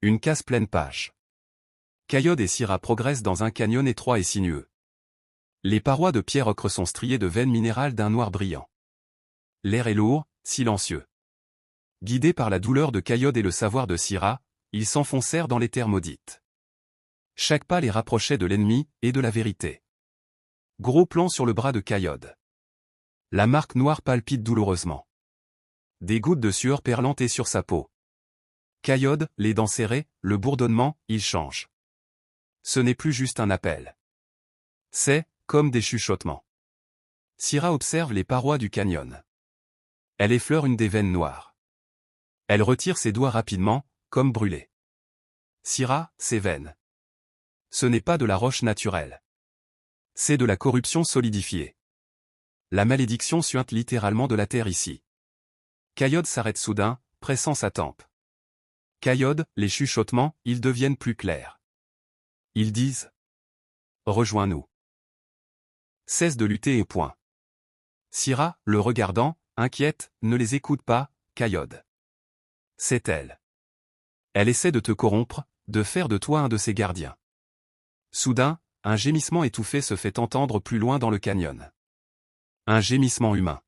Une case pleine page. Kayod et Syrah progressent dans un canyon étroit et sinueux. Les parois de pierre ocre sont striées de veines minérales d'un noir brillant. L'air est lourd, silencieux. Guidés par la douleur de Kayod et le savoir de Syrah, ils s'enfoncèrent dans les terres maudites. Chaque pas les rapprochait de l'ennemi et de la vérité. Gros plan sur le bras de Kayod. La marque noire palpite douloureusement. Des gouttes de sueur perlantaient sur sa peau. Kayod, les dents serrées, le bourdonnement, il change. Ce n'est plus juste un appel. C'est, comme des chuchotements. Syrah observe les parois du canyon. Elle effleure une des veines noires. Elle retire ses doigts rapidement, comme brûlés. Syrah, ses veines. Ce n'est pas de la roche naturelle. C'est de la corruption solidifiée. La malédiction suinte littéralement de la terre ici. Kayod s'arrête soudain, pressant sa tempe. Kayod, les chuchotements, ils deviennent plus clairs. Ils disent « Rejoins-nous. » Cesse de lutter et point. Syrah, le regardant, inquiète, ne les écoute pas, Kayod. C'est elle. Elle essaie de te corrompre, de faire de toi un de ses gardiens. Soudain, un gémissement étouffé se fait entendre plus loin dans le canyon. Un gémissement humain.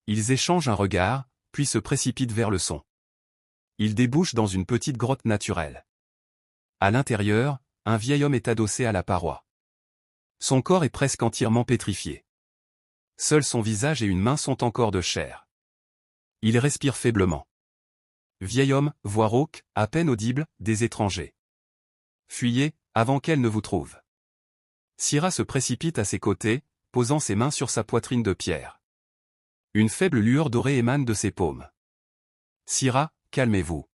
Ils échangent un regard, puis se précipitent vers le son. Ils débouchent dans une petite grotte naturelle. À l'intérieur, un vieil homme est adossé à la paroi. Son corps est presque entièrement pétrifié. Seul son visage et une main sont encore de chair. Il respire faiblement. Vieil homme, voix rauque, à peine audible, des étrangers. Fuyez, avant qu'elle ne vous trouve. Syrah se précipite à ses côtés, posant ses mains sur sa poitrine de pierre. Une faible lueur dorée émane de ses paumes. Syrah, calmez-vous.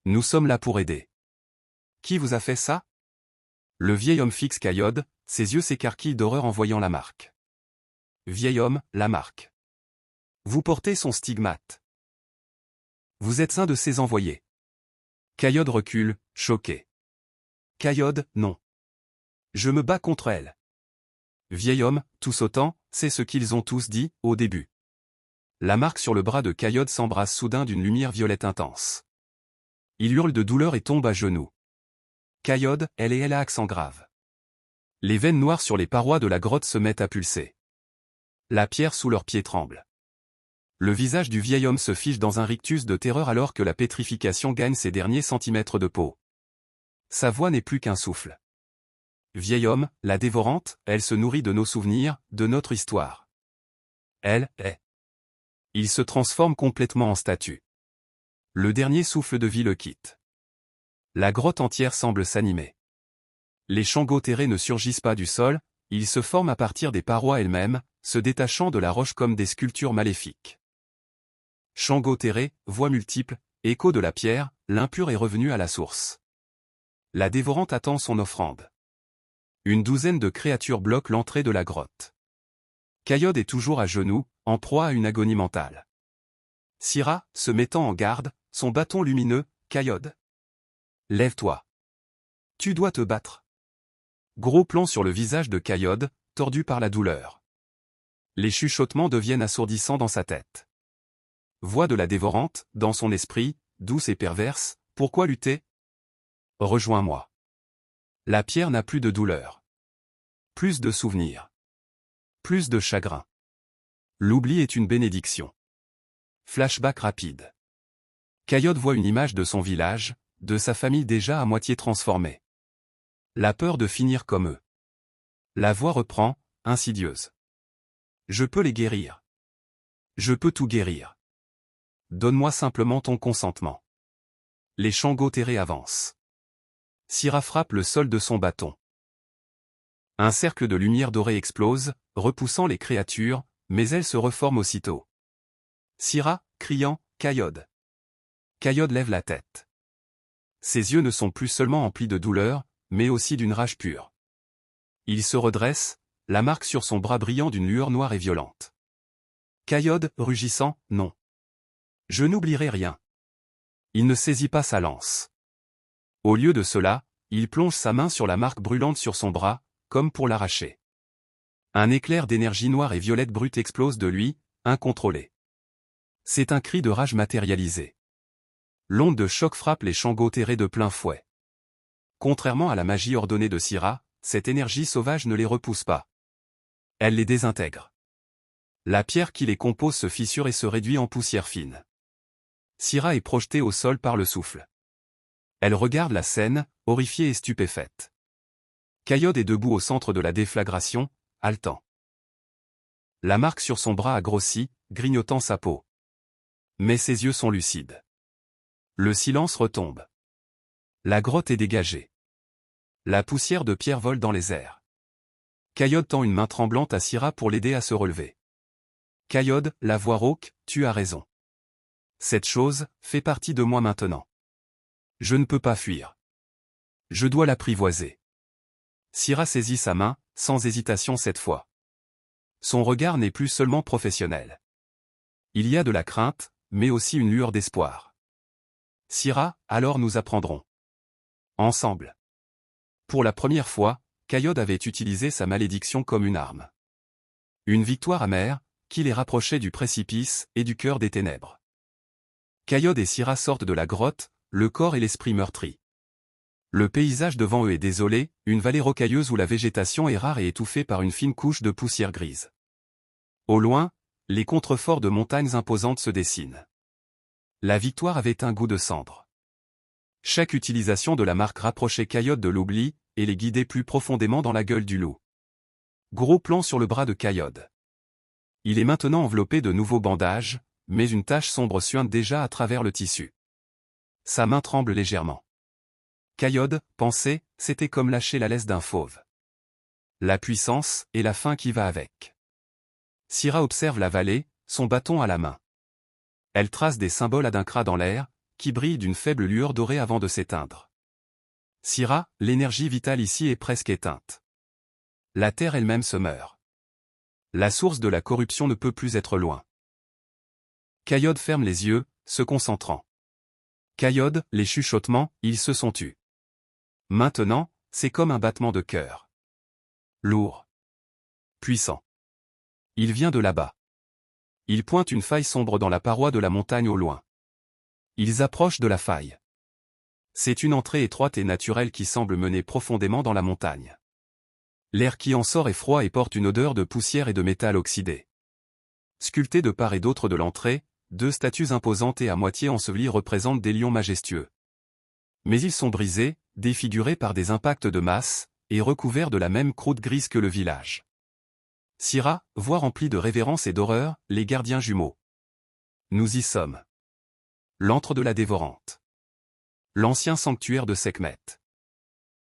Nous sommes là pour aider. Qui vous a fait ça? Le vieil homme fixe Kayod, ses yeux s'écarquillent d'horreur en voyant la marque. Vieil homme, la marque. Vous portez son stigmate. Vous êtes un de ses envoyés. Kayod recule, choqué. Kayod, non. Je me bats contre elle. Vieil homme, tous autant, c'est ce qu'ils ont tous dit, au début. La marque sur le bras de Kayod s'embrasse soudain d'une lumière violette intense. Il hurle de douleur et tombe à genoux. Kayod, elle a accent grave. Les veines noires sur les parois de la grotte se mettent à pulser. La pierre sous leurs pieds tremble. Le visage du vieil homme se fige dans un rictus de terreur alors que la pétrification gagne ses derniers centimètres de peau. Sa voix n'est plus qu'un souffle. Vieil homme, la dévorante, elle se nourrit de nos souvenirs, de notre histoire. Elle est. Il se transforme complètement en statue. Le dernier souffle de vie le quitte. La grotte entière semble s'animer. Les Shango terrés ne surgissent pas du sol, ils se forment à partir des parois elles-mêmes, se détachant de la roche comme des sculptures maléfiques. Shango terrés, voix multiples, écho de la pierre, l'impur est revenu à la source. La dévorante attend son offrande. Une douzaine de créatures bloquent l'entrée de la grotte. Kayod est toujours à genoux, en proie à une agonie mentale. Syrah, se mettant en garde, son bâton lumineux, Kayod. Lève-toi. Tu dois te battre. Gros plan sur le visage de Kayod, tordu par la douleur. Les chuchotements deviennent assourdissants dans sa tête. Voix de la dévorante, dans son esprit, douce et perverse, pourquoi lutter? Rejoins-moi. La pierre n'a plus de douleur. Plus de souvenirs. Plus de chagrin. L'oubli est une bénédiction. Flashback rapide. Kayod voit une image de son village, de sa famille déjà à moitié transformée. La peur de finir comme eux. La voix reprend, insidieuse. Je peux les guérir. Je peux tout guérir. Donne-moi simplement ton consentement. Les Shango terrés avancent. Syrah frappe le sol de son bâton. Un cercle de lumière dorée explose, repoussant les créatures, mais elles se reforment aussitôt. Syrah, criant, Kayod. Kayod lève la tête. Ses yeux ne sont plus seulement emplis de douleur, mais aussi d'une rage pure. Il se redresse, la marque sur son bras brillant d'une lueur noire et violente. Kayod, rugissant, non. Je n'oublierai rien. Il ne saisit pas sa lance. Au lieu de cela, il plonge sa main sur la marque brûlante sur son bras, comme pour l'arracher. Un éclair d'énergie noire et violette brute explose de lui, incontrôlé. C'est un cri de rage matérialisé. L'onde de choc frappe les Shango terrés de plein fouet. Contrairement à la magie ordonnée de Syrah, cette énergie sauvage ne les repousse pas. Elle les désintègre. La pierre qui les compose se fissure et se réduit en poussière fine. Syrah est projetée au sol par le souffle. Elle regarde la scène, horrifiée et stupéfaite. Kayod est debout au centre de la déflagration, haletant. La marque sur son bras a grossi, grignotant sa peau. Mais ses yeux sont lucides. Le silence retombe. La grotte est dégagée. La poussière de pierre vole dans les airs. Kayod tend une main tremblante à Syrah pour l'aider à se relever. Kayod, la voix rauque, tu as raison. Cette chose fait partie de moi maintenant. Je ne peux pas fuir. Je dois l'apprivoiser. Syrah saisit sa main, sans hésitation cette fois. Son regard n'est plus seulement professionnel. Il y a de la crainte, mais aussi une lueur d'espoir. Syrah, alors nous apprendrons. Ensemble. Pour la première fois, Kayod avait utilisé sa malédiction comme une arme. Une victoire amère, qui les rapprochait du précipice et du cœur des ténèbres. Kayod et Syrah sortent de la grotte, le corps et l'esprit meurtris. Le paysage devant eux est désolé, une vallée rocailleuse où la végétation est rare et étouffée par une fine couche de poussière grise. Au loin, les contreforts de montagnes imposantes se dessinent. La victoire avait un goût de cendre. Chaque utilisation de la marque rapprochait Kayod de l'oubli, et les guidait plus profondément dans la gueule du loup. Gros plan sur le bras de Kayod. Il est maintenant enveloppé de nouveaux bandages, mais une tache sombre suinte déjà à travers le tissu. Sa main tremble légèrement. Kayod, pensait, c'était comme lâcher la laisse d'un fauve. La puissance, et la faim qui va avec. Syrah observe la vallée, son bâton à la main. Elle trace des symboles adinkra dans l'air, qui brillent d'une faible lueur dorée avant de s'éteindre. Syrah, l'énergie vitale ici est presque éteinte. La terre elle-même se meurt. La source de la corruption ne peut plus être loin. Kayod ferme les yeux, se concentrant. Kayod, les chuchotements, ils se sont tus. Maintenant, c'est comme un battement de cœur. Lourd. Puissant. Il vient de là-bas. Il pointe une faille sombre dans la paroi de la montagne au loin. Ils approchent de la faille. C'est une entrée étroite et naturelle qui semble mener profondément dans la montagne. L'air qui en sort est froid et porte une odeur de poussière et de métal oxydé. Sculptés de part et d'autre de l'entrée, deux statues imposantes et à moitié ensevelies représentent des lions majestueux. Mais ils sont brisés, défigurés par des impacts de masse, et recouverts de la même croûte grise que le village. Syrah, voix remplie de révérence et d'horreur, les gardiens jumeaux. Nous y sommes. L'antre de la dévorante. L'ancien sanctuaire de Sekhmet.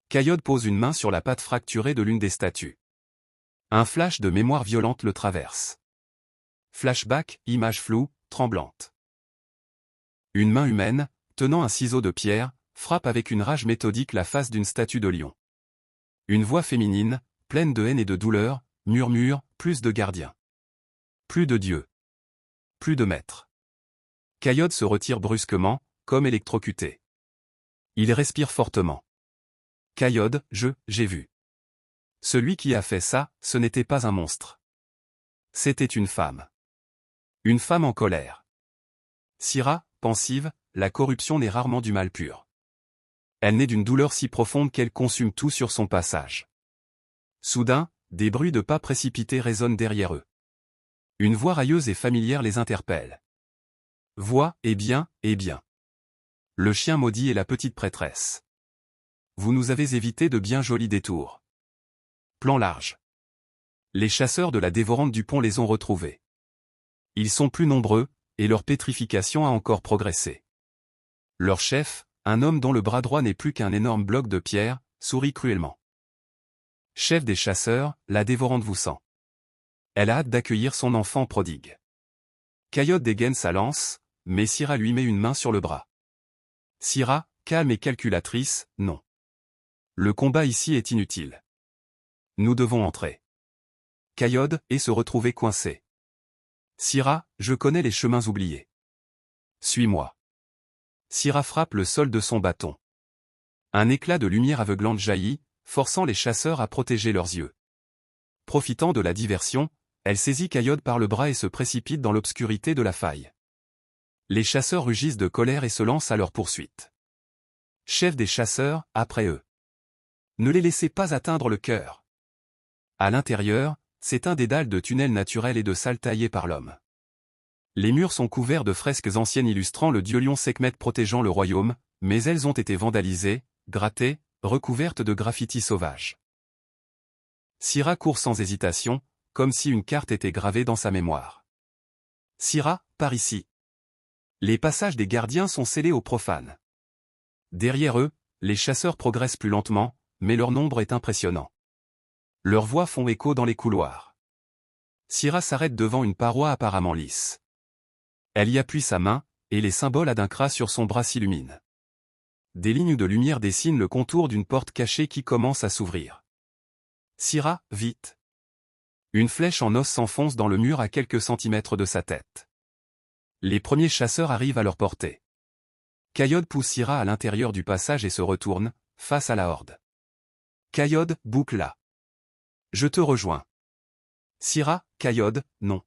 Kayod pose une main sur la patte fracturée de l'une des statues. Un flash de mémoire violente le traverse. Flashback, image floue, tremblante. Une main humaine, tenant un ciseau de pierre, frappe avec une rage méthodique la face d'une statue de lion. Une voix féminine, pleine de haine et de douleur, murmure, plus de gardiens. Plus de dieux. Plus de maîtres. Kayod se retire brusquement, comme électrocuté. Il respire fortement. Kayod, j'ai vu. Celui qui a fait ça, ce n'était pas un monstre. C'était une femme. Une femme en colère. Syrah, pensive, la corruption n'est rarement du mal pur. Elle naît d'une douleur si profonde qu'elle consume tout sur son passage. Soudain, des bruits de pas précipités résonnent derrière eux. Une voix railleuse et familière les interpelle. Voix, eh bien. Le chien maudit et la petite prêtresse. Vous nous avez évité de bien jolis détours. Plan large. Les chasseurs de la dévorante du pont les ont retrouvés. Ils sont plus nombreux, et leur pétrification a encore progressé. Leur chef, un homme dont le bras droit n'est plus qu'un énorme bloc de pierre, sourit cruellement. Chef des chasseurs, la dévorante vous sent. Elle a hâte d'accueillir son enfant prodigue. Kayod dégaine sa lance, mais Syrah lui met une main sur le bras. Syrah, calme et calculatrice, non. Le combat ici est inutile. Nous devons entrer. Kayod, et se retrouver coincé. Syrah, je connais les chemins oubliés. Suis-moi. Syrah frappe le sol de son bâton. Un éclat de lumière aveuglante jaillit, forçant les chasseurs à protéger leurs yeux. Profitant de la diversion, elle saisit Kayod par le bras et se précipite dans l'obscurité de la faille. Les chasseurs rugissent de colère et se lancent à leur poursuite. Chef des chasseurs, après eux. Ne les laissez pas atteindre le cœur. À l'intérieur, c'est un dédale de tunnels naturels et de salles taillées par l'homme. Les murs sont couverts de fresques anciennes illustrant le dieu lion Sekhmet protégeant le royaume, mais elles ont été vandalisées, grattées, recouvertes de graffitis sauvages. Syrah court sans hésitation, comme si une carte était gravée dans sa mémoire. Syrah, par ici. Les passages des gardiens sont scellés aux profanes. Derrière eux, les chasseurs progressent plus lentement, mais leur nombre est impressionnant. Leurs voix font écho dans les couloirs. Syrah s'arrête devant une paroi apparemment lisse. Elle y appuie sa main, et les symboles Adinkra sur son bras s'illuminent. Des lignes de lumière dessinent le contour d'une porte cachée qui commence à s'ouvrir. Syrah, vite. Une flèche en os s'enfonce dans le mur à quelques centimètres de sa tête. Les premiers chasseurs arrivent à leur portée. Kayod pousse Syrah à l'intérieur du passage et se retourne, face à la horde. Kayod, boucle-la. Je te rejoins. Syrah, Kayod, non.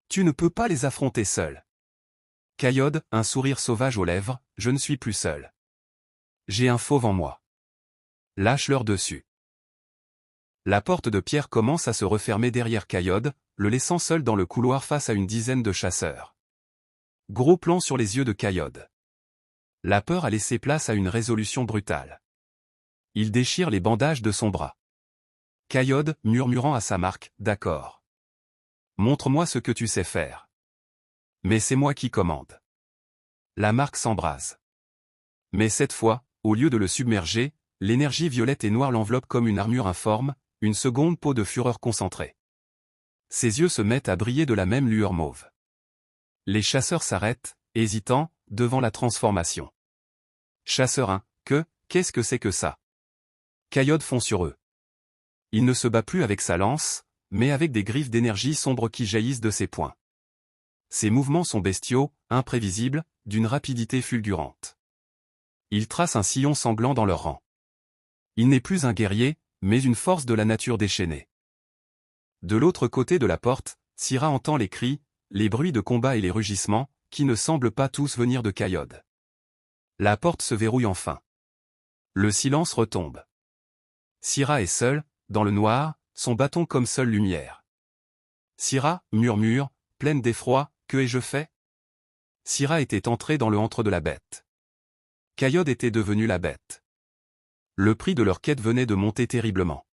Tu ne peux pas les affronter seul. Kayod, un sourire sauvage aux lèvres, je ne suis plus seul. J'ai un fauve en moi. Lâche-leur dessus. La porte de pierre commence à se refermer derrière Kayod, le laissant seul dans le couloir face à une dizaine de chasseurs. Gros plan sur les yeux de Kayod. La peur a laissé place à une résolution brutale. Il déchire les bandages de son bras. Kayod, murmurant à sa marque, d'accord. Montre-moi ce que tu sais faire. Mais c'est moi qui commande. La marque s'embrase. Mais cette fois, au lieu de le submerger, l'énergie violette et noire l'enveloppe comme une armure informe, une seconde peau de fureur concentrée. Ses yeux se mettent à briller de la même lueur mauve. Les chasseurs s'arrêtent, hésitants, devant la transformation. Chasseur 1, qu'est-ce que c'est que ça? Kayod fond sur eux. Il ne se bat plus avec sa lance, mais avec des griffes d'énergie sombre qui jaillissent de ses poings. Ses mouvements sont bestiaux, imprévisibles, d'une rapidité fulgurante. Il trace un sillon sanglant dans leur rang. Il n'est plus un guerrier, mais une force de la nature déchaînée. De l'autre côté de la porte, Syrah entend les cris, les bruits de combat et les rugissements, qui ne semblent pas tous venir de Kayod. La porte se verrouille enfin. Le silence retombe. Syrah est seul, dans le noir, son bâton comme seule lumière. Syrah, murmure, pleine d'effroi, que ai-je fait? Syrah était entré dans le antre de la bête. Kayod était devenu la bête. Le prix de leur quête venait de monter terriblement.